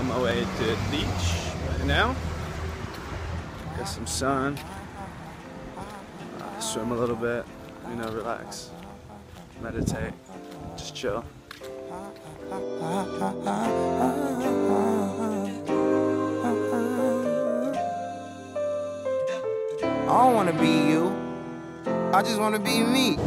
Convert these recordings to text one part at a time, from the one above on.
on my way to the beach right now. Get some sun, swim a little bit, you know, relax, meditate, just chill. I don't wanna be you, I just wanna be me.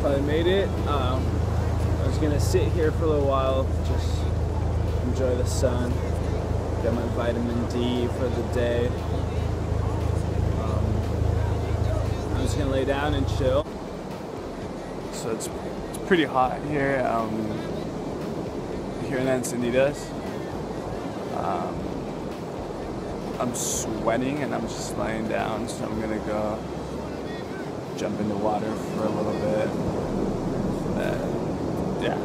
I made it. I was gonna sit here for a little while, just enjoy the sun, get my vitamin D for the day. I'm just gonna lay down and chill. So it's pretty hot here here in Encinitas. I'm sweating and I'm just laying down, so I'm gonna go jump in the water for a little bit. Yeah,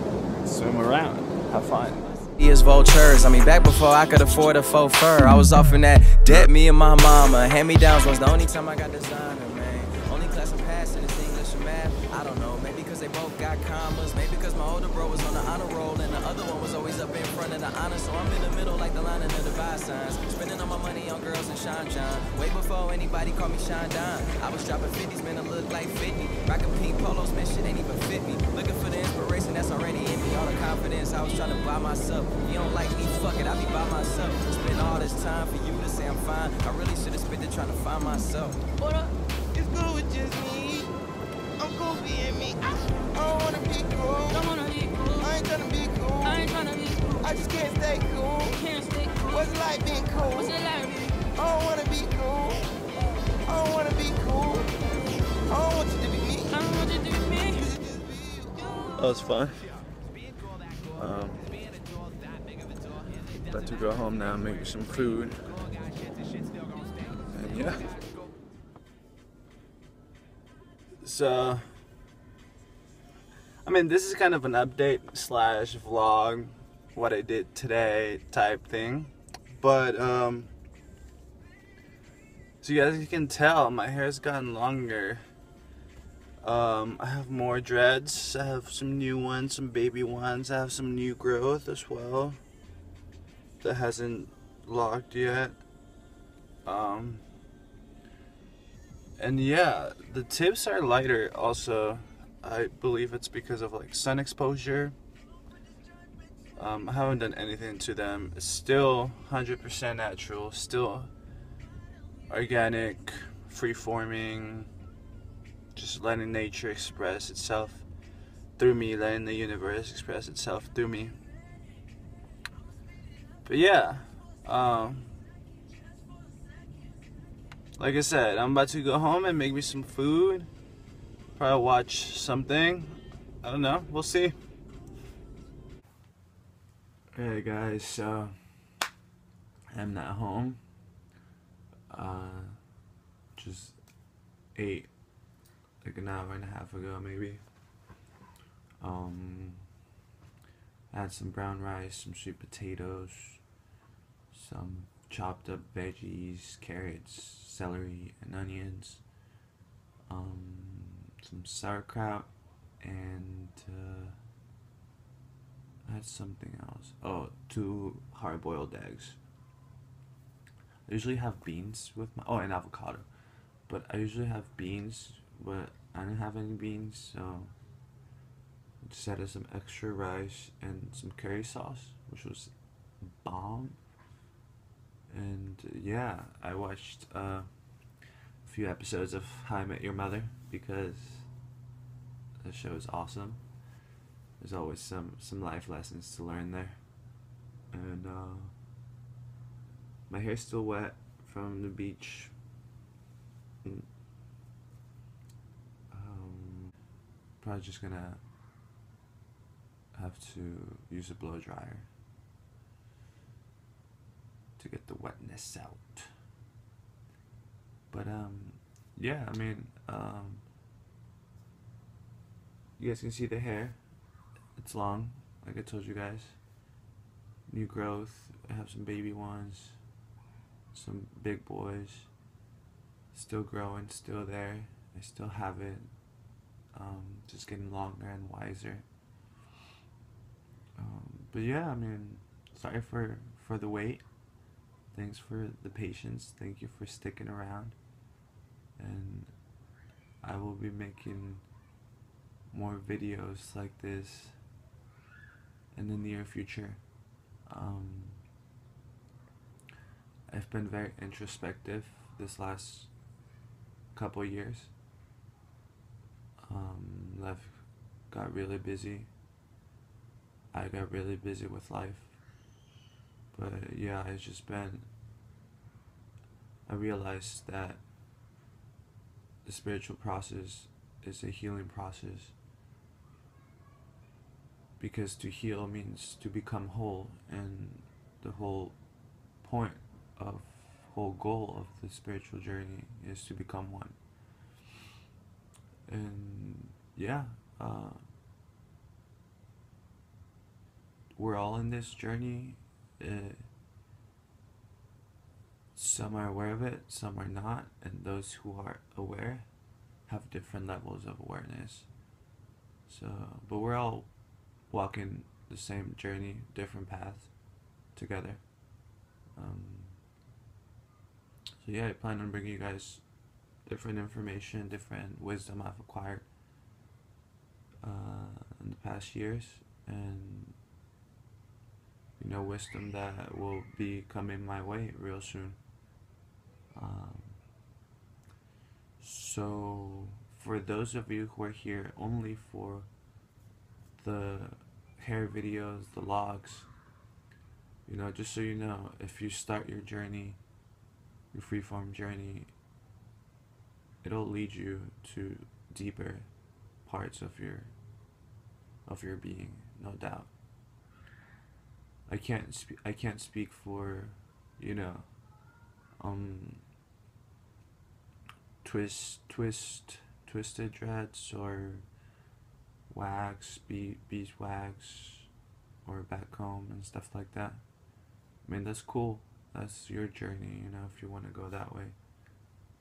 swim around, have fun. As vultures, I mean back before I could afford a faux fur. I was off in that debt, me and my mama. Hand-me-downs was the only time I got designer, man. Only class I'm passing is English and math. I don't know, maybe because they both got commas. Maybe because my older bro was on the honor roll and the other one was always up in front of the honor. So I'm in the middle like the line in the divide signs. Spending all my money on girls and Sean John. Way before anybody called me Sean Don. I was dropping 50s, man, I look like 50. Rocking pink polos, man, shit ain't even fit me. Looking for the inspiration that's already in me. All the confidence I was trying to buy myself. You don't like me, fuck it, I'll be by myself. Spend all this time for you to say I'm fine. I really should have spent it trying to find myself. What up? It's cool with just me. I'm cool being me. I don't wanna be cool. Don't wanna be cool. I ain't tryna be cool. I ain't tryna be cool. I just can't stay cool. Can't stay cool. What's it like being cool? What's it like being I don't wanna be cool. I don't wanna be cool. I don't want you to be me. I don't want you to be me. You should just be you. That was fun. About to go home now and make some food. And yeah. So, I mean, this is kind of an update slash vlog, what I did today type thing. But, so as you can tell, my hair's gotten longer. I have more dreads. I have some new ones, some baby ones. I have some new growth as well that hasn't locked yet. And yeah, the tips are lighter also. I believe it's because of like sun exposure. I haven't done anything to them. It's still 100% natural, still organic, free-forming, just letting nature express itself through me, letting the universe express itself through me. But yeah, like I said, I'm about to go home and make me some food. Probably watch something. I don't know, we'll see. Hey guys, so I'm not home. Just ate like an hour and a half ago maybe. I had some brown rice, some sweet potatoes, some chopped up veggies, carrots, celery, and onions, some sauerkraut, and I had something else. Oh, 2 hard-boiled eggs. I usually have beans with my, oh, and avocado, but I usually have beans, but I didn't have any beans, so I just added some extra rice and some curry sauce, which was bomb. And yeah, I watched a few episodes of How I Met Your Mother because the show is awesome. There's always some life lessons to learn there. And my hair's still wet from the beach. Probably just gonna have to use a blow dryer to get the wetness out. But yeah, I mean, you guys can see the hair. It's long, like I told you guys. new growth. I have some baby ones, some big boys, still growing, still there. I still have it, just getting longer and wiser. But yeah, I mean, sorry for the wait. Thanks for the patience. Thank you for sticking around. And I will be making more videos like this in the near future. I've been very introspective this last couple years. Life got really busy. I got really busy with life. But yeah, I realized that the spiritual process is a healing process. Because to heal means to become whole, and the whole point of whole goal of the spiritual journey is to become one. And yeah, we're all in this journey. Some are aware of it, some are not, and those who are aware have different levels of awareness. So, but we're all walking the same journey, different paths together. So yeah, I plan on bringing you guys different information, different wisdom I've acquired in the past years, and wisdom that will be coming my way real soon. So for those of you who are here only for the hair videos, the logs, just so you know, if you start your journey, your freeform journey, it'll lead you to deeper parts of your being, no doubt. I can't speak for, twisted dreads or wax, beeswax, or back comb and stuff like that. I mean, that's cool. That's your journey, if you want to go that way.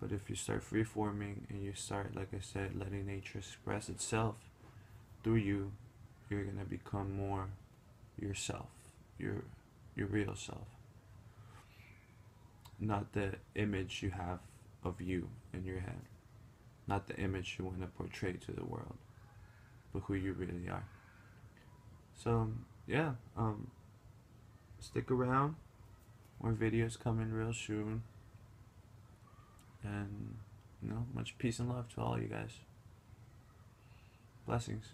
But if you start freeforming and you start, like I said, letting nature express itself through you, you're gonna become more yourself, your real self. Not the image you have of you in your head. Not the image you want to portray to the world, but who you really are. So yeah, stick around. More videos coming real soon. And much peace and love to all you guys. Blessings.